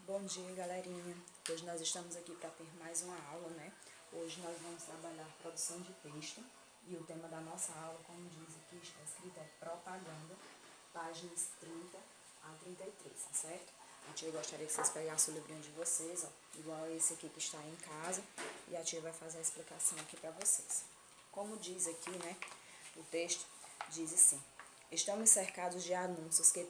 Bom dia, galerinha. Hoje nós estamos aqui para ter mais uma aula, né? Hoje nós vamos trabalhar produção de texto e o tema da nossa aula, como diz aqui, está escrito, é propaganda, páginas 30 a 33, tá certo? A tia gostaria que vocês pegassem o livrinho de vocês, ó, igual esse aqui que está em casa, e a tia vai fazer a explicação aqui para vocês. Como diz aqui, né, o texto diz assim: estamos cercados de anúncios que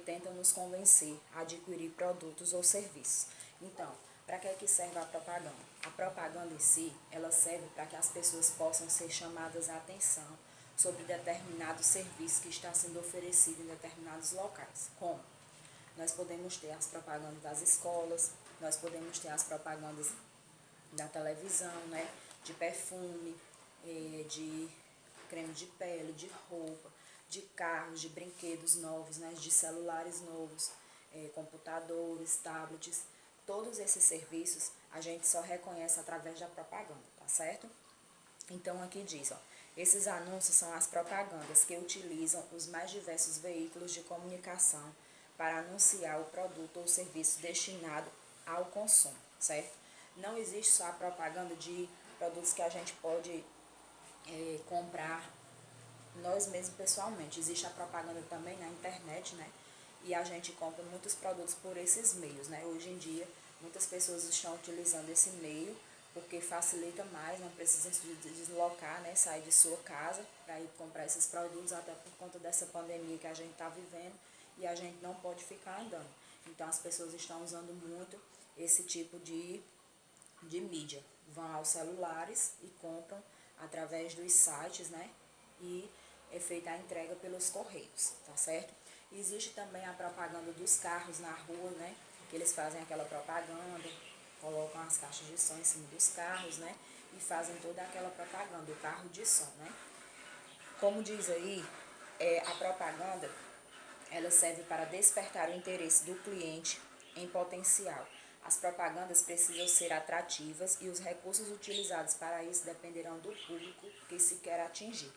tentam nos convencer a adquirir produtos ou serviços. Então, para que serve a propaganda? A propaganda em si, ela serve para que as pessoas possam ser chamadas a atenção sobre determinado serviço que está sendo oferecido em determinados locais. Como? Nós podemos ter as propagandas das escolas, nós podemos ter as propagandas da televisão, né, de perfume, de creme de pele, de roupa, de carros, de brinquedos novos, né, de celulares novos, computadores, tablets. Todos esses serviços a gente só reconhece através da propaganda, tá certo? Então aqui diz, ó, esses anúncios são as propagandas que utilizam os mais diversos veículos de comunicação para anunciar o produto ou serviço destinado ao consumo, certo? Não existe só a propaganda de produtos que a gente pode comprar nós mesmos pessoalmente. Existe a propaganda também na internet, né? E a gente compra muitos produtos por esses meios, né? Hoje em dia, muitas pessoas estão utilizando esse meio porque facilita mais, não precisa se deslocar, né? Sair de sua casa para ir comprar esses produtos, até por conta dessa pandemia que a gente está vivendo e a gente não pode ficar andando. Então, as pessoas estão usando muito esse tipo de mídia. Vão aos celulares e compram através dos sites, né? E é feita a entrega pelos correios, tá certo? Existe também a propaganda dos carros na rua, né? Que eles fazem aquela propaganda, colocam as caixas de som em cima dos carros, né? E fazem toda aquela propaganda, o carro de som, né? Como diz aí, a propaganda, ela serve para despertar o interesse do cliente em potencial. As propagandas precisam ser atrativas e os recursos utilizados para isso dependerão do público que se quer atingir.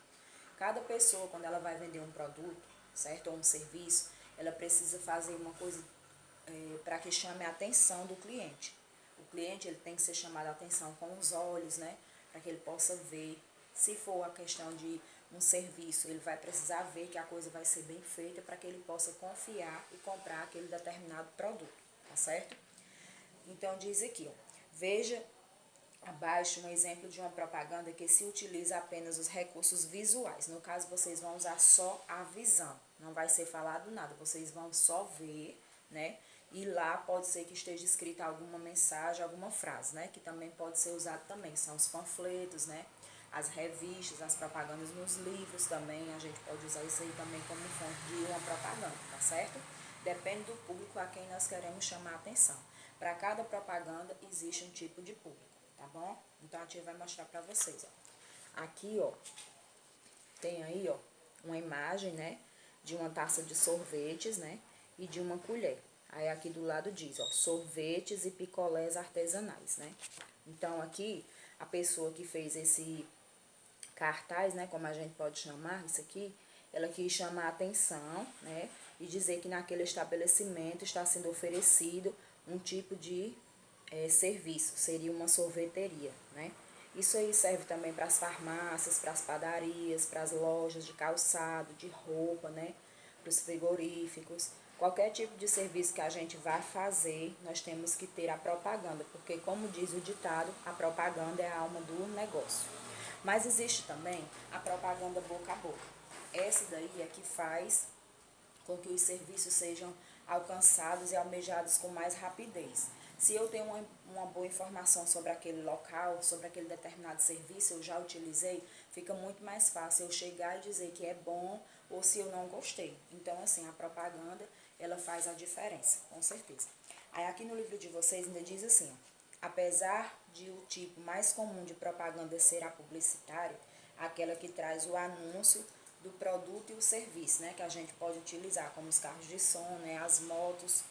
Cada pessoa, quando ela vai vender um produto, certo, ou um serviço, ela precisa fazer uma coisa para que chame a atenção do cliente. O cliente, ele tem que ser chamado a atenção com os olhos, né, para que ele possa ver. Se for a questão de um serviço, ele vai precisar ver que a coisa vai ser bem feita para que ele possa confiar e comprar aquele determinado produto, tá certo? Então diz aqui, ó, veja abaixo um exemplo de uma propaganda que se utiliza apenas os recursos visuais. No caso, vocês vão usar só a visão, não vai ser falado nada, vocês vão só ver, né? E lá pode ser que esteja escrita alguma mensagem, alguma frase, né? Que também pode ser usado também, são os panfletos, né? As revistas, as propagandas nos livros também, a gente pode usar isso aí também como fonte de uma propaganda, tá certo? Depende do público a quem nós queremos chamar a atenção. Para cada propaganda existe um tipo de público, tá bom? Então a tia vai mostrar para vocês, ó. Aqui, ó, tem aí, ó, uma imagem, né, de uma taça de sorvetes, né, e de uma colher. Aí aqui do lado diz, ó, sorvetes e picolés artesanais, né? Então aqui, a pessoa que fez esse cartaz, né, como a gente pode chamar isso aqui, ela quis chamar a atenção, né, e dizer que naquele estabelecimento está sendo oferecido um tipo de serviço, seria uma sorveteria, né. Isso aí serve também para as farmácias, para as padarias, para as lojas de calçado, de roupa, né, para os frigoríficos. Qualquer tipo de serviço que a gente vá fazer, nós temos que ter a propaganda, porque como diz o ditado, a propaganda é a alma do negócio. Mas existe também a propaganda boca a boca. Essa daí é que faz com que os serviços sejam alcançados e almejados com mais rapidez. Se eu tenho uma boa informação sobre aquele local, sobre aquele determinado serviço, eu já utilizei, fica muito mais fácil eu chegar e dizer que é bom ou se eu não gostei. Então, assim, a propaganda, ela faz a diferença, com certeza. Aí aqui no livro de vocês ainda diz assim, ó, apesar de o tipo mais comum de propaganda ser a publicitária, aquela que traz o anúncio do produto e o serviço, né, que a gente pode utilizar, como os carros de som, né, as motos,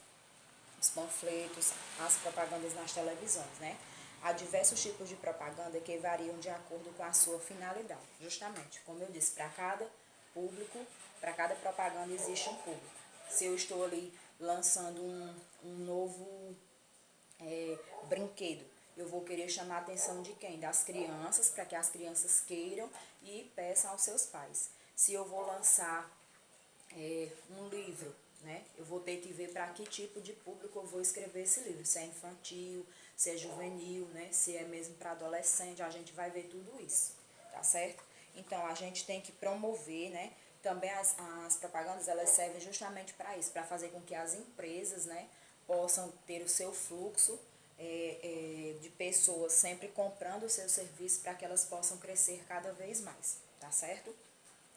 os panfletos, as propagandas nas televisões, né. Há diversos tipos de propaganda que variam de acordo com a sua finalidade. Justamente, como eu disse, para cada público, para cada propaganda existe um público. Se eu estou ali lançando um novo brinquedo. Eu vou querer chamar a atenção de quem? Das crianças, para que as crianças queiram e peçam aos seus pais. Se eu vou lançar um livro, né? Eu vou ter que ver para que tipo de público eu vou escrever esse livro. Se é infantil, se é juvenil, né? Se é mesmo para adolescente, a gente vai ver tudo isso, tá certo? Então, a gente tem que promover, né? Também as propagandas, elas servem justamente para isso, para fazer com que as empresas, né, possam ter o seu fluxo de pessoas sempre comprando o seu serviço para que elas possam crescer cada vez mais, tá certo?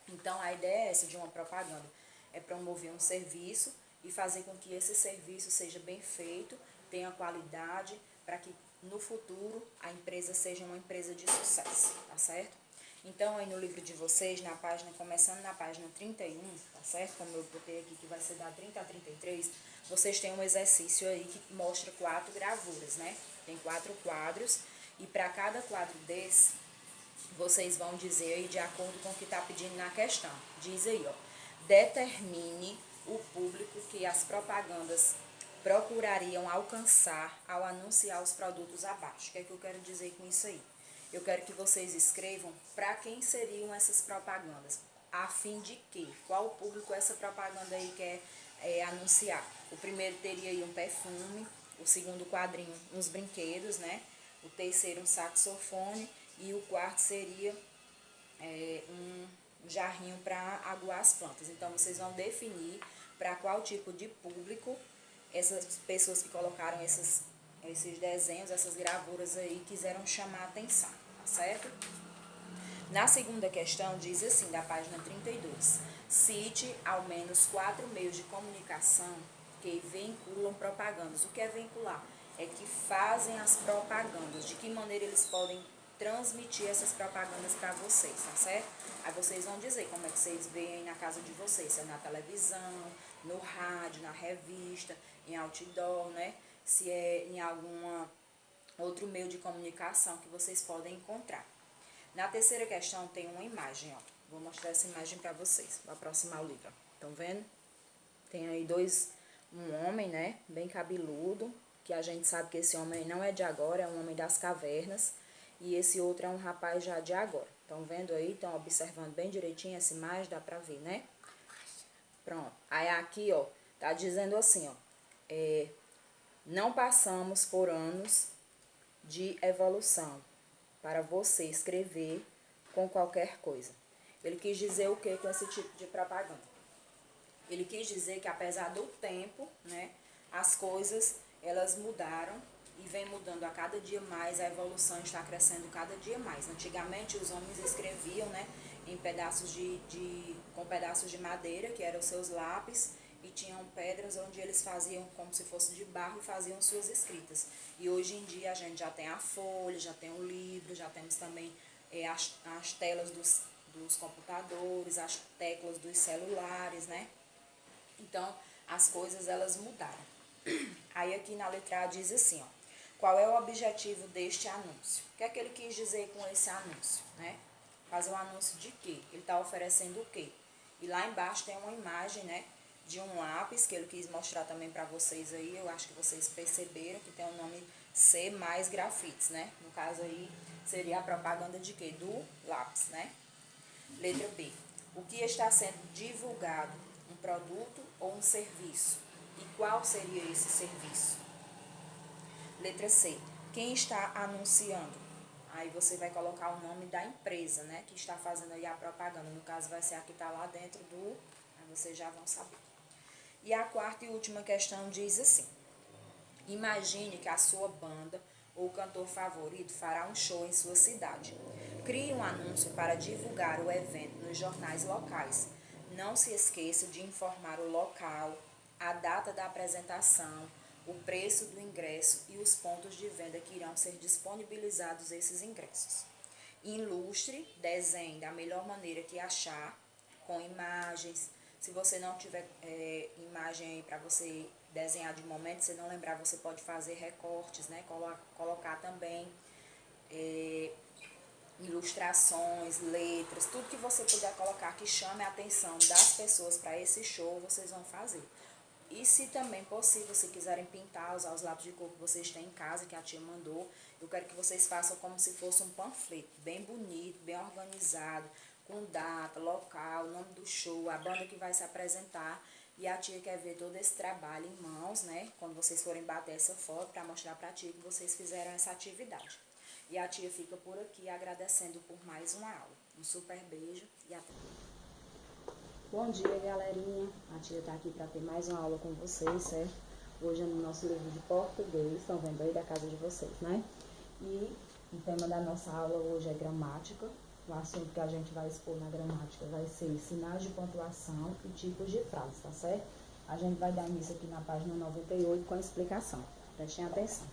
Então, a ideia é essa de uma propaganda, é promover um serviço e fazer com que esse serviço seja bem feito, tenha qualidade, para que no futuro a empresa seja uma empresa de sucesso, tá certo? Então, aí no livro de vocês, na página, começando na página 31, tá certo? Como eu botei aqui, que vai ser da 30 a 33, vocês têm um exercício aí que mostra 4 gravuras, né? Tem 4 quadros, e para cada quadro desse, vocês vão dizer aí de acordo com o que está pedindo na questão. Diz aí, ó. Determine o público que as propagandas procurariam alcançar ao anunciar os produtos abaixo. O que é que eu quero dizer com isso aí? Eu quero que vocês escrevam para quem seriam essas propagandas. A fim de quê? Qual público essa propaganda aí quer anunciar? O primeiro teria aí um perfume, o segundo quadrinho uns brinquedos, né? O terceiro um saxofone e o quarto seria um jarrinho para aguar as plantas. Então, vocês vão definir para qual tipo de público essas pessoas que colocaram esses desenhos, essas gravuras aí, quiseram chamar a atenção, tá certo? Na segunda questão, diz assim, da página 32, cite ao menos 4 meios de comunicação que vinculam propagandas. O que é vincular? É que fazem as propagandas, de que maneira eles podem transmitir essas propagandas para vocês, tá certo? Aí vocês vão dizer como é que vocês veem na casa de vocês, se é na televisão, no rádio, na revista, em outdoor, né? Se é em algum outro meio de comunicação que vocês podem encontrar. Na terceira questão tem uma imagem, ó. Vou mostrar essa imagem para vocês. Vou aproximar o livro. Estão vendo? Tem aí um homem, né, bem cabeludo, que a gente sabe que esse homem não é de agora, é um homem das cavernas, e esse outro é um rapaz já de agora. Estão vendo aí? Estão observando bem direitinho essa imagem, dá pra ver, né? Pronto. Aí aqui, ó, tá dizendo assim, ó, não passamos por anos de evolução para você escrever com qualquer coisa. Ele quis dizer o que com esse tipo de propaganda? Ele quis dizer que apesar do tempo, né, as coisas elas mudaram e vem mudando a cada dia mais, a evolução está crescendo cada dia mais. Antigamente os homens escreviam, né, em pedaços com pedaços de madeira, que eram os seus lápis, e tinham pedras onde eles faziam como se fosse de barro e faziam suas escritas. E hoje em dia a gente já tem a folha, já tem o livro, já temos também as telas dos computadores, as teclas dos celulares, né? Então, as coisas elas mudaram. Aí aqui na letra A diz assim, ó, qual é o objetivo deste anúncio? O que é que ele quis dizer com esse anúncio, né? Fazer um anúncio de quê? Ele está oferecendo o quê? E lá embaixo tem uma imagem, né, de um lápis, que ele quis mostrar também para vocês aí, eu acho que vocês perceberam que tem o nome C mais grafites, né? No caso aí, seria a propaganda de quê? Do lápis, né? Letra B. O que está sendo divulgado? Um produto ou um serviço? E qual seria esse serviço? Letra C. Quem está anunciando? Aí você vai colocar o nome da empresa, né? Que está fazendo aí a propaganda. No caso vai ser a que está lá dentro do... Aí vocês já vão saber. E a quarta e última questão diz assim. Imagine que a sua banda ou cantor favorito fará um show em sua cidade. Crie um anúncio para divulgar o evento nos jornais locais. Não se esqueça de informar o local, a data da apresentação, o preço do ingresso e os pontos de venda que irão ser disponibilizados esses ingressos. Ilustre, desenhe da melhor maneira que achar, com imagens. Se você não tiver imagem aí para você desenhar de momento, se não lembrar, você pode fazer recortes, né? Colocar também ilustrações, letras, tudo que você puder colocar que chame a atenção das pessoas para esse show, vocês vão fazer. E se também possível, se quiserem pintar, usar os lápis de cor que vocês têm em casa, que a tia mandou, eu quero que vocês façam como se fosse um panfleto, bem bonito, bem organizado, com data, local, nome do show, a banda que vai se apresentar. E a tia quer ver todo esse trabalho em mãos, né? Quando vocês forem bater essa foto, para mostrar para a tia que vocês fizeram essa atividade. E a tia fica por aqui agradecendo por mais uma aula. Um super beijo e até. Bom dia, galerinha. A tia está aqui para ter mais uma aula com vocês, certo? Hoje é no nosso livro de português, estão vendo aí da casa de vocês, né? E o tema da nossa aula hoje é gramática. O assunto que a gente vai expor na gramática vai ser sinais de pontuação e tipos de frases, tá certo? A gente vai dar início aqui na página 98 com a explicação. Prestem atenção.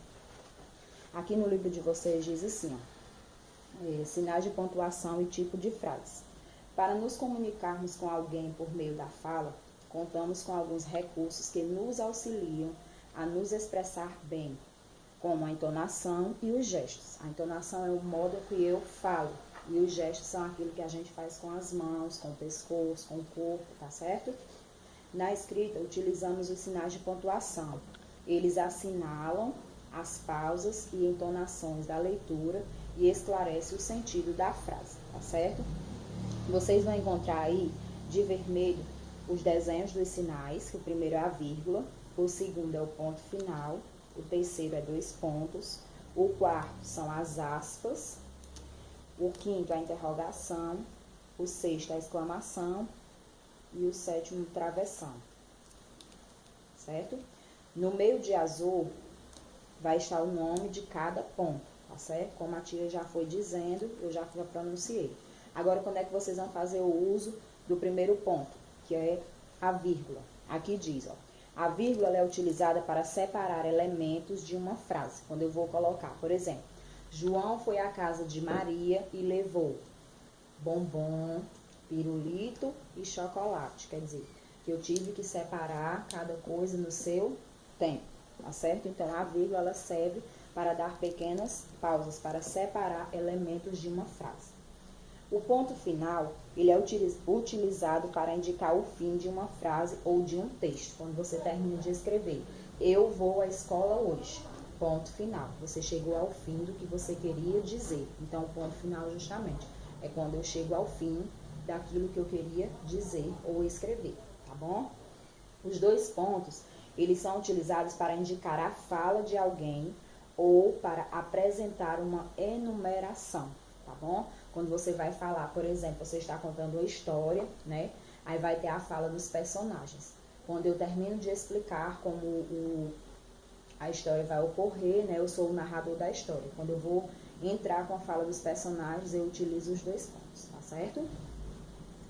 Aqui no livro de vocês diz assim, ó, sinais de pontuação e tipo de frases. Para nos comunicarmos com alguém por meio da fala, contamos com alguns recursos que nos auxiliam a nos expressar bem, como a entonação e os gestos. A entonação é o modo que eu falo, e os gestos são aquilo que a gente faz com as mãos, com o pescoço, com o corpo, tá certo? Na escrita, utilizamos os sinais de pontuação. Eles assinalam as pausas e entonações da leitura e esclarecem o sentido da frase, tá certo? Vocês vão encontrar aí, de vermelho, os desenhos dos sinais, que o primeiro é a vírgula, o segundo é o ponto final, o terceiro é 2 pontos, o quarto são as aspas, o quinto é a interrogação, o sexto é a exclamação e o sétimo travessão, certo? No meio de azul vai estar o nome de cada ponto, tá certo? Como a tia já foi dizendo, eu já pronunciei. Agora, quando é que vocês vão fazer o uso do primeiro ponto, que é a vírgula? Aqui diz, ó, a vírgula é utilizada para separar elementos de uma frase. Quando eu vou colocar, por exemplo, João foi à casa de Maria e levou bombom, pirulito e chocolate. Quer dizer, que eu tive que separar cada coisa no seu tempo, tá certo? Então, a vírgula ela serve para dar pequenas pausas, para separar elementos de uma frase. O ponto final, ele é utilizado para indicar o fim de uma frase ou de um texto. Quando você termina de escrever, eu vou à escola hoje. Ponto final. Você chegou ao fim do que você queria dizer. Então, o ponto final, justamente, é quando eu chego ao fim daquilo que eu queria dizer ou escrever, tá bom? Os 2 pontos, eles são utilizados para indicar a fala de alguém ou para apresentar uma enumeração, tá bom? Quando você vai falar, por exemplo, você está contando uma história, né? Aí vai ter a fala dos personagens. Quando eu termino de explicar como a história vai ocorrer, né? Eu sou o narrador da história. Quando eu vou entrar com a fala dos personagens, eu utilizo os 2 pontos, tá certo?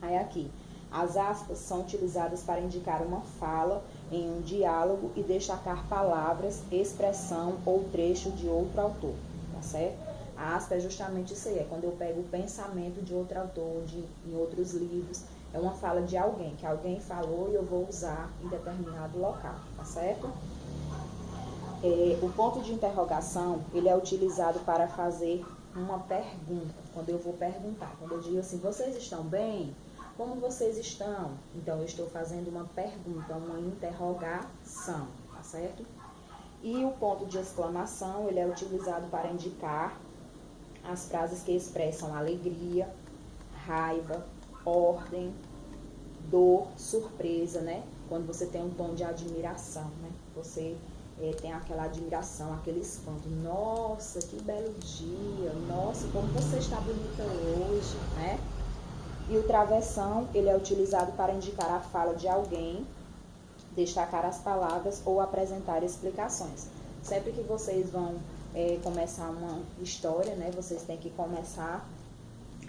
Aí aqui, as aspas são utilizadas para indicar uma fala em um diálogo e destacar palavras, expressão ou trecho de outro autor, tá certo? A aspa é justamente isso aí, é quando eu pego o pensamento de outro autor, em outros livros, é uma fala de alguém, que alguém falou e eu vou usar em determinado local, tá certo? O ponto de interrogação, ele é utilizado para fazer uma pergunta, quando eu vou perguntar, quando eu digo assim, vocês estão bem? Como vocês estão? Então, eu estou fazendo uma pergunta, uma interrogação, tá certo? E o ponto de exclamação, ele é utilizado para indicar as frases que expressam alegria, raiva, ordem, dor, surpresa, né? Quando você tem um tom de admiração, né? Você tem aquela admiração, aquele espanto. Nossa, que belo dia! Nossa, como você está bonita hoje, né? E o travessão, ele é utilizado para indicar a fala de alguém, destacar as palavras ou apresentar explicações. Sempre que vocês vão começar uma história, né, vocês têm que começar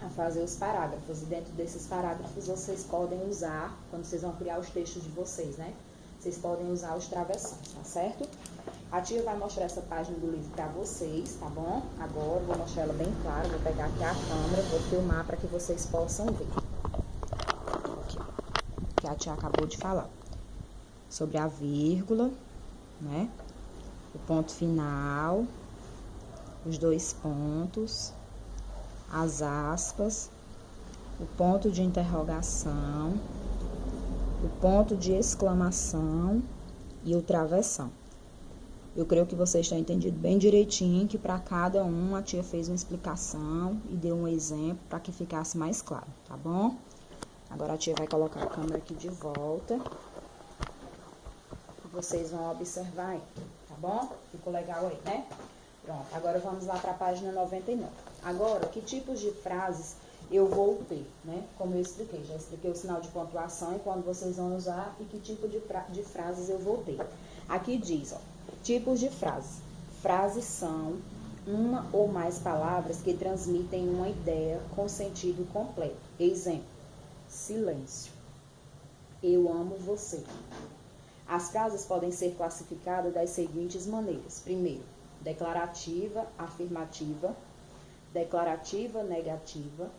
a fazer os parágrafos. E dentro desses parágrafos vocês podem usar, quando vocês vão criar os textos de vocês, né, vocês podem usar os travessões, tá certo? A tia vai mostrar essa página do livro para vocês, tá bom? Agora vou mostrar ela bem clara, vou pegar aqui a câmera, vou filmar para que vocês possam ver. Aqui, que a tia acabou de falar. Sobre a vírgula, né? O ponto final, os 2 pontos, as aspas, o ponto de interrogação, o ponto de exclamação e o travessão. Eu creio que vocês estão entendido bem direitinho, que para cada um a tia fez uma explicação e deu um exemplo para que ficasse mais claro, tá bom? Agora a tia vai colocar a câmera aqui de volta. E vocês vão observar aí, tá bom? Ficou legal aí, né? Pronto, agora vamos lá para a página 99. Agora, que tipos de frases eu vou ter, né? Como eu expliquei, já expliquei o sinal de pontuação e quando vocês vão usar e que tipo de frases eu vou ter. Aqui diz, ó, tipos de frases. Frases são uma ou mais palavras que transmitem uma ideia com sentido completo. Exemplo, silêncio. Eu amo você. As frases podem ser classificadas das seguintes maneiras. Primeiro, declarativa, afirmativa, declarativa, negativa,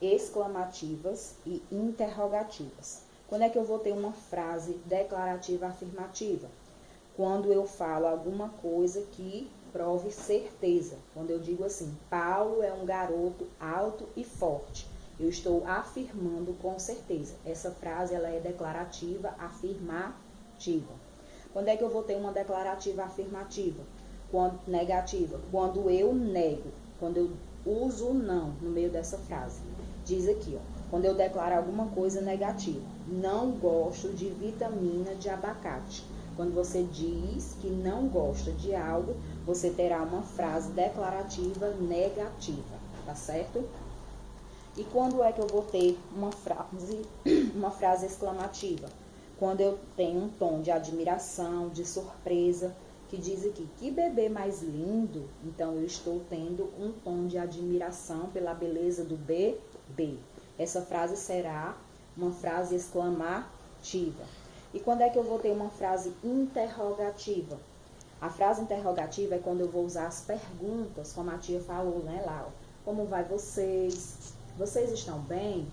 exclamativas e interrogativas. Quando é que eu vou ter uma frase declarativa afirmativa? Quando eu falo alguma coisa que prove certeza. Quando eu digo assim, Paulo é um garoto alto e forte. Eu estou afirmando com certeza. Essa frase ela é declarativa afirmativa. Quando é que eu vou ter uma declarativa afirmativa? Quando negativa. Quando eu nego. Quando eu uso o não no meio dessa frase. Diz aqui, ó, quando eu declaro alguma coisa negativa. Não gosto de vitamina de abacate. Quando você diz que não gosta de algo, você terá uma frase declarativa negativa, tá certo? E quando é que eu vou ter uma frase exclamativa? Quando eu tenho um tom de admiração, de surpresa, que diz aqui, que bebê mais lindo. Então, eu estou tendo um tom de admiração pela beleza do bebê. Essa frase será uma frase exclamativa. E quando é que eu vou ter uma frase interrogativa? A frase interrogativa é quando eu vou usar as perguntas, como a tia falou, né, lá, ó. Como vai vocês? Vocês estão bem?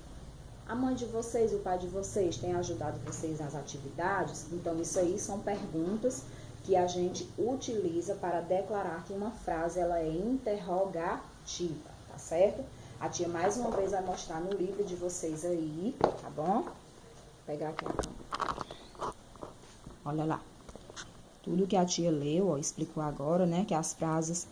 A mãe de vocês, o pai de vocês tem ajudado vocês nas atividades? Então, isso aí são perguntas que a gente utiliza para declarar que uma frase ela é interrogativa, tá certo? A tia mais uma vez vai mostrar no livro de vocês aí, tá bom? Vou pegar aqui a câmera. Olha lá. Tudo que a tia leu, ó, explicou agora, né? Que as frases,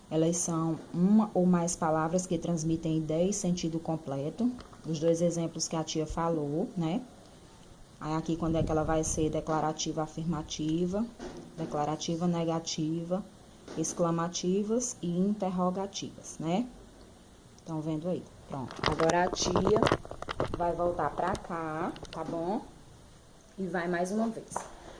elas são uma ou mais palavras que transmitem ideia e sentido completo. Os dois exemplos que a tia falou, né? Aí aqui quando é que ela vai ser declarativa afirmativa, declarativa negativa, exclamativas e interrogativas, né? Estão vendo aí? Pronto. Agora a tia vai voltar pra cá, tá bom? E vai mais uma vez.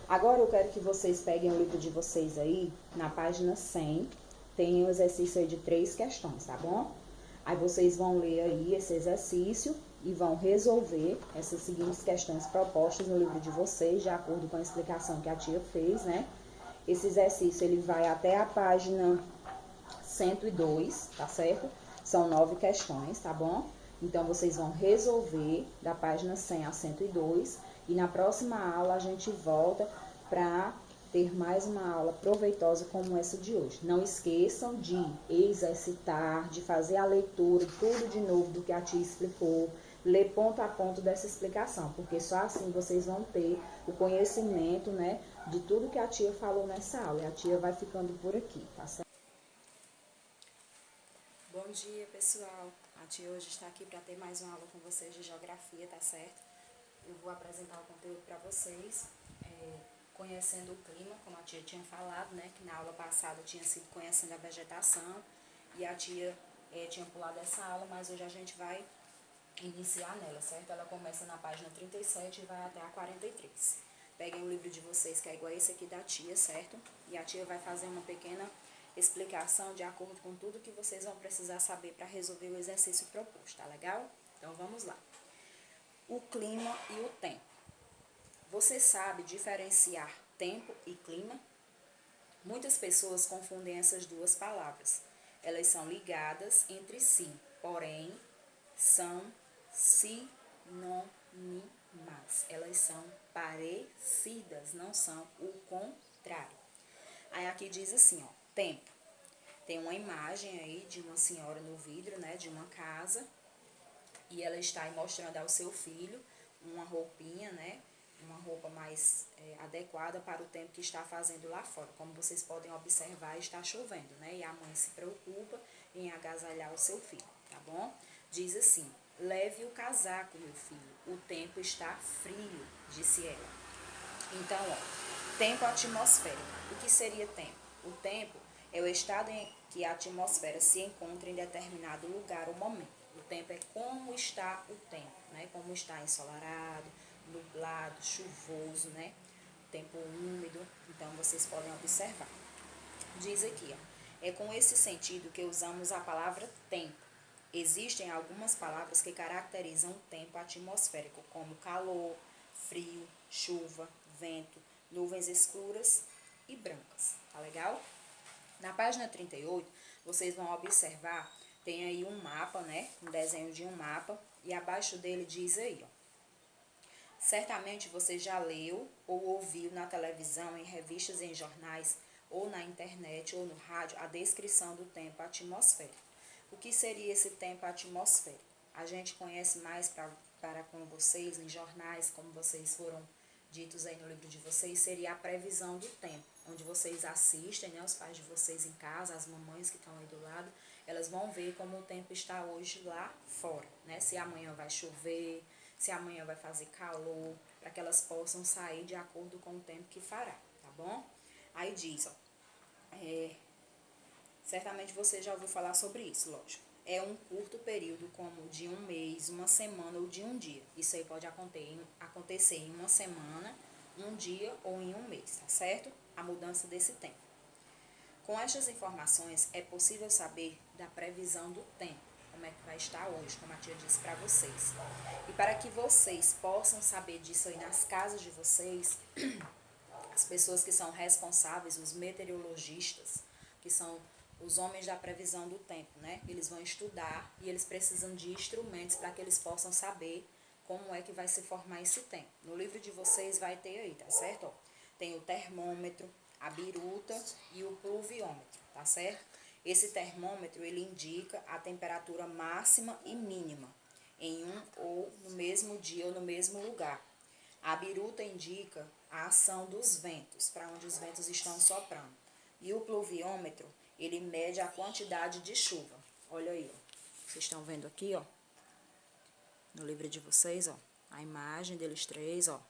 Agora eu quero que vocês peguem o livro de vocês aí, na página 100, tem um exercício aí de 3 questões, tá bom? Aí vocês vão ler aí esse exercício e vão resolver essas seguintes questões propostas no livro de vocês, de acordo com a explicação que a tia fez, né? Esse exercício, ele vai até a página 102, tá certo? São 9 questões, tá bom? Então, vocês vão resolver da página 100 a 102 e na próxima aula a gente volta para ter mais uma aula proveitosa como essa de hoje. Não esqueçam de exercitar, de fazer a leitura, tudo de novo do que a tia explicou, ler ponto a ponto dessa explicação, porque só assim vocês vão ter o conhecimento, né, de tudo que a tia falou nessa aula. E a tia vai ficando por aqui, tá certo? Bom dia, pessoal. A tia hoje está aqui para ter mais uma aula com vocês de geografia, tá certo? Eu vou apresentar o conteúdo para vocês, conhecendo o clima, como a tia tinha falado, né? Que na aula passada tinha sido conhecendo a vegetação e a tia tinha pulado essa aula, mas hoje a gente vai iniciar nela, certo? Ela começa na página 37 e vai até a 43. Peguem o livro de vocês, que é igual esse aqui da tia, certo? E a tia vai fazer uma pequena explicação de acordo com tudo que vocês vão precisar saber para resolver o exercício proposto, tá legal? Então vamos lá. O clima e o tempo. Você sabe diferenciar tempo e clima? Muitas pessoas confundem essas duas palavras. Elas são ligadas entre si, porém são sinônimas. Elas são parecidas, não são o contrário. Aí aqui diz assim, ó, tempo. Tem uma imagem aí de uma senhora no vidro, né, de uma casa, e ela está aí mostrando ao seu filho uma roupinha, né, uma roupa mais adequada para o tempo que está fazendo lá fora. Como vocês podem observar, está chovendo, né? E a mãe se preocupa em agasalhar o seu filho, tá bom? Diz assim: leve o casaco, meu filho, o tempo está frio, disse ela. Então, ó, tempo atmosférico. O que seria tempo? O tempo é o estado em que a atmosfera se encontra em determinado lugar ou momento. O tempo é como está o tempo, né? Como está ensolarado, nublado, chuvoso, né? Tempo úmido. Então, vocês podem observar. Diz aqui, ó, é com esse sentido que usamos a palavra tempo. Existem algumas palavras que caracterizam o tempo atmosférico, como calor, frio, chuva, vento, nuvens escuras e brancas. Tá legal? Na página 38, vocês vão observar, tem aí um mapa, né? Um desenho de um mapa, e abaixo dele diz aí, ó. Certamente você já leu ou ouviu na televisão, em revistas e em jornais, ou na internet ou no rádio, a descrição do tempo atmosférico. O que seria esse tempo atmosférico? A gente conhece mais para com vocês, em jornais, como vocês foram ditos aí no livro de vocês, seria a previsão do tempo, onde vocês assistem, né, os pais de vocês em casa, as mamães que estão aí do lado, elas vão ver como o tempo está hoje lá fora, né, se amanhã vai chover, se amanhã vai fazer calor, para que elas possam sair de acordo com o tempo que fará, tá bom? Aí diz, ó, certamente você já ouviu falar sobre isso, lógico. É um curto período, como de um mês, uma semana ou de um dia. Isso aí pode acontecer em uma semana, um dia ou em um mês, tá certo? A mudança desse tempo. Com estas informações, é possível saber da previsão do tempo, como é que vai estar hoje, como a tia disse para vocês. E para que vocês possam saber disso aí nas casas de vocês, as pessoas que são responsáveis, os meteorologistas, que são os homens da previsão do tempo, né? Eles vão estudar e eles precisam de instrumentos para que eles possam saber como é que vai se formar esse tempo. No livro de vocês vai ter aí, tá certo? Ó, tem o termômetro, a biruta e o pluviômetro, tá certo? Esse termômetro, ele indica a temperatura máxima e mínima em um ou no mesmo dia ou no mesmo lugar. A biruta indica a ação dos ventos, para onde os ventos estão soprando. E o pluviômetro, ele mede a quantidade de chuva. Olha aí, ó. Vocês estão vendo aqui, ó, no livro de vocês, ó, a imagem deles três, ó.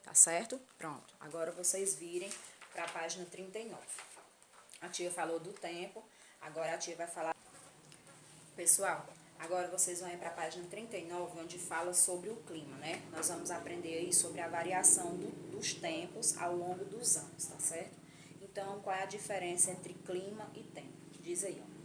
Tá certo? Pronto. Agora vocês virem para a página 39. A tia falou do tempo, agora a tia vai falar. Pessoal, agora vocês vão ir para a página 39, onde fala sobre o clima, né? Nós vamos aprender aí sobre a variação dos tempos ao longo dos anos, tá certo? Então, qual é a diferença entre clima e tempo? Diz aí, ó.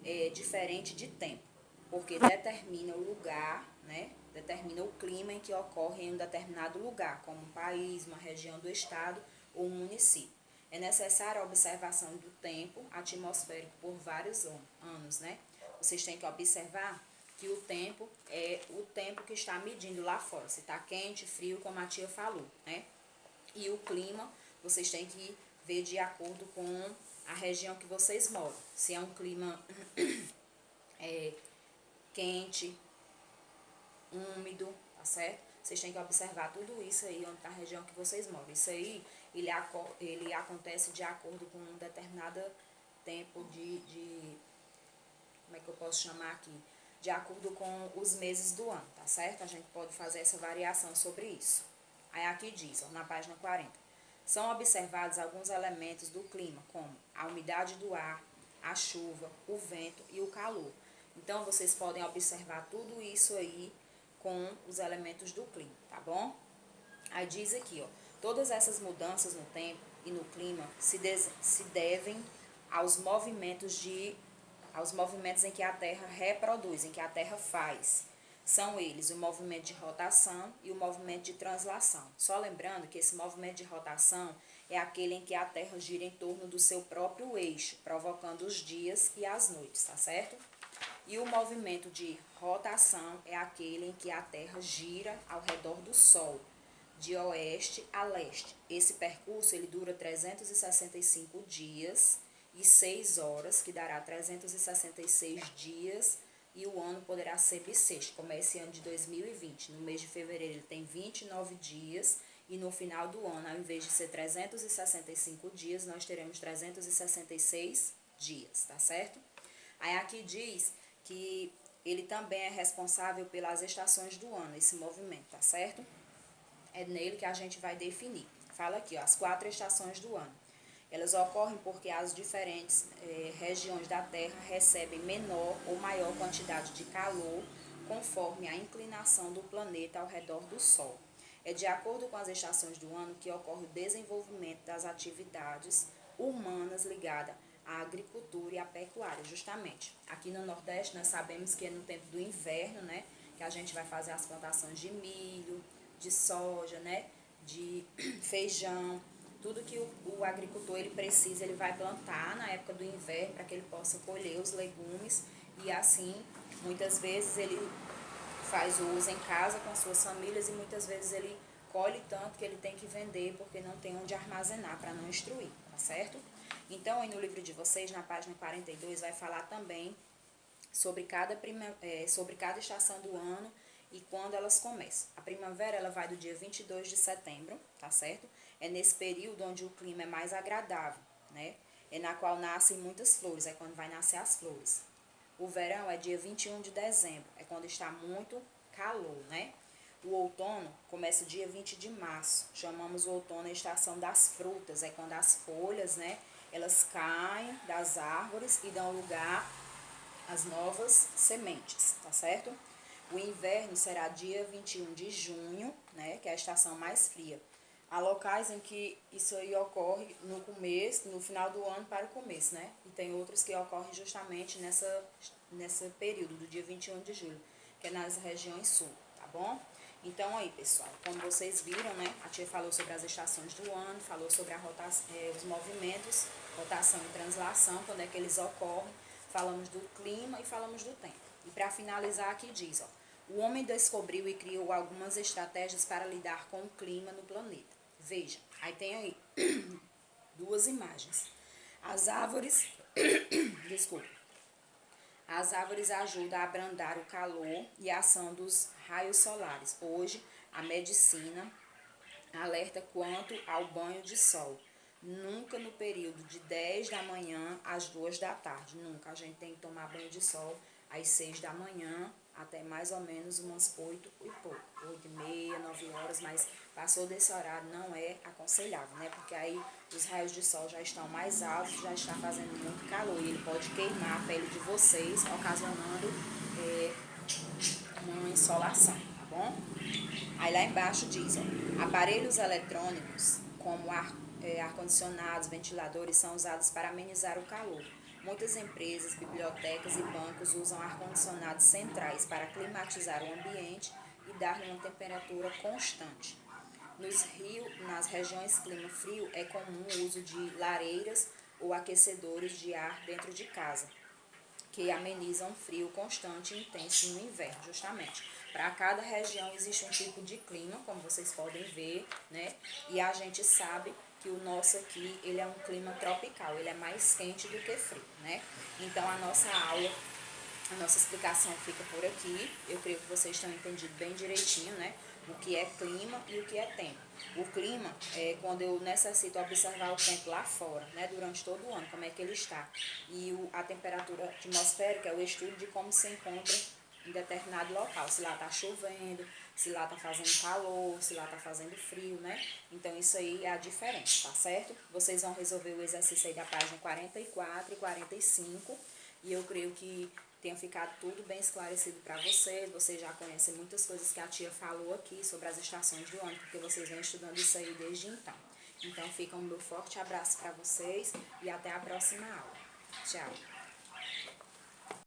É diferente de tempo, porque determina o lugar, né? Determina o clima em que ocorre em um determinado lugar, como um país, uma região do estado ou um município. É necessária a observação do tempo atmosférico por vários anos, né? Vocês têm que observar que o tempo é o tempo que está medindo lá fora, se está quente, frio, como a tia falou, né? E o clima, vocês têm que ver de acordo com a região que vocês moram. Se é um clima quente, úmido, tá certo? Vocês têm que observar tudo isso aí, onde está a região que vocês moram. Isso aí, ele acontece de acordo com um determinado tempo como é que eu posso chamar aqui? De acordo com os meses do ano, tá certo? A gente pode fazer essa variação sobre isso. Aí aqui diz, ó, na página 40. São observados alguns elementos do clima, como a umidade do ar, a chuva, o vento e o calor. Então, vocês podem observar tudo isso aí com os elementos do clima, tá bom? Aí diz aqui, ó, todas essas mudanças no tempo e no clima se devem aos movimentos em que a Terra reproduz, em que a Terra faz. São eles o movimento de rotação e o movimento de translação. Só lembrando que esse movimento de rotação é aquele em que a Terra gira em torno do seu próprio eixo, provocando os dias e as noites, tá certo? E o movimento de rotação é aquele em que a Terra gira ao redor do Sol, de oeste a leste. Esse percurso ele dura 365 dias e 6 horas, que dará 366 dias e o ano poderá ser bissexto, como é esse ano de 2020. No mês de fevereiro ele tem 29 dias e no final do ano, ao invés de ser 365 dias, nós teremos 366 dias, tá certo? Aí aqui diz que ele também é responsável pelas estações do ano, esse movimento, tá certo? É nele que a gente vai definir. Fala aqui, ó, as 4 estações do ano. Elas ocorrem porque as diferentes regiões da Terra recebem menor ou maior quantidade de calor conforme a inclinação do planeta ao redor do Sol. É de acordo com as estações do ano que ocorre o desenvolvimento das atividades humanas ligadas à agricultura e à pecuária, justamente. Aqui no Nordeste nós sabemos que é no tempo do inverno, né, que a gente vai fazer as plantações de milho, de soja, né, de feijão, tudo que o agricultor ele precisa, ele vai plantar na época do inverno para que ele possa colher os legumes e assim, muitas vezes ele faz o uso em casa com as suas famílias e muitas vezes ele colhe tanto que ele tem que vender porque não tem onde armazenar para não destruir, tá certo? Então, aí no livro de vocês, na página 42, vai falar também sobre cada estação do ano e quando elas começam. A primavera ela vai do dia 22 de setembro, tá certo? É nesse período onde o clima é mais agradável, né? É na qual nascem muitas flores, é quando vai nascer as flores. O verão é dia 21 de dezembro, é quando está muito calor, né? O outono começa dia 20 de março. Chamamos o outono a estação das frutas, é quando as folhas, né, elas caem das árvores e dão lugar às novas sementes, tá certo? O inverno será dia 21 de junho, né, que é a estação mais fria. Há locais em que isso aí ocorre no começo, no final do ano para o começo, né? E tem outros que ocorrem justamente nesse período, do dia 21 de julho, que é nas regiões sul, tá bom? Então aí, pessoal, como vocês viram, né? A tia falou sobre as estações do ano, falou sobre a os movimentos, rotação e translação, quando é que eles ocorrem, falamos do clima e falamos do tempo. E para finalizar aqui diz, ó, o homem descobriu e criou algumas estratégias para lidar com o clima no planeta. Veja, aí tem aí 2 imagens. As árvores, desculpa, as árvores ajudam a abrandar o calor e a ação dos raios solares. Hoje, a medicina alerta quanto ao banho de sol. Nunca no período de 10 da manhã às 2 da tarde. Nunca. A gente tem que tomar banho de sol às 6 da manhã até mais ou menos umas 8 e pouco. 8 e meia, 9 horas, mas passou desse horário não é aconselhável, né? Porque aí os raios de sol já estão mais altos, já está fazendo muito calor e ele pode queimar a pele de vocês, ocasionando uma insolação, tá bom? Aí lá embaixo diz, ó, aparelhos eletrônicos como ar-condicionados, ventiladores são usados para amenizar o calor. Muitas empresas, bibliotecas e bancos usam ar-condicionados centrais para climatizar o ambiente e dar-lhe uma temperatura constante. Nos rios, nas regiões clima frio, é comum o uso de lareiras ou aquecedores de ar dentro de casa, que amenizam frio constante e intenso no inverno, justamente. Para cada região existe um tipo de clima, como vocês podem ver, né? E a gente sabe que o nosso aqui, ele é um clima tropical, ele é mais quente do que frio, né? Então, a nossa aula, a nossa explicação fica por aqui. Eu creio que vocês tenham entendido bem direitinho, né? O que é clima e o que é tempo. O clima é quando eu necessito observar o tempo lá fora, né? Durante todo o ano, como é que ele está. E a temperatura atmosférica é o estudo de como se encontra em determinado local. Se lá está chovendo, se lá está fazendo calor, se lá está fazendo frio, né? Então, isso aí é a diferença, tá certo? Vocês vão resolver o exercício aí da página 44 e 45. E eu creio que tenha ficado tudo bem esclarecido para vocês. Vocês já conhecem muitas coisas que a tia falou aqui sobre as estações do ano, porque vocês vêm estudando isso aí desde então. Então, fica um meu forte abraço para vocês e até a próxima aula. Tchau!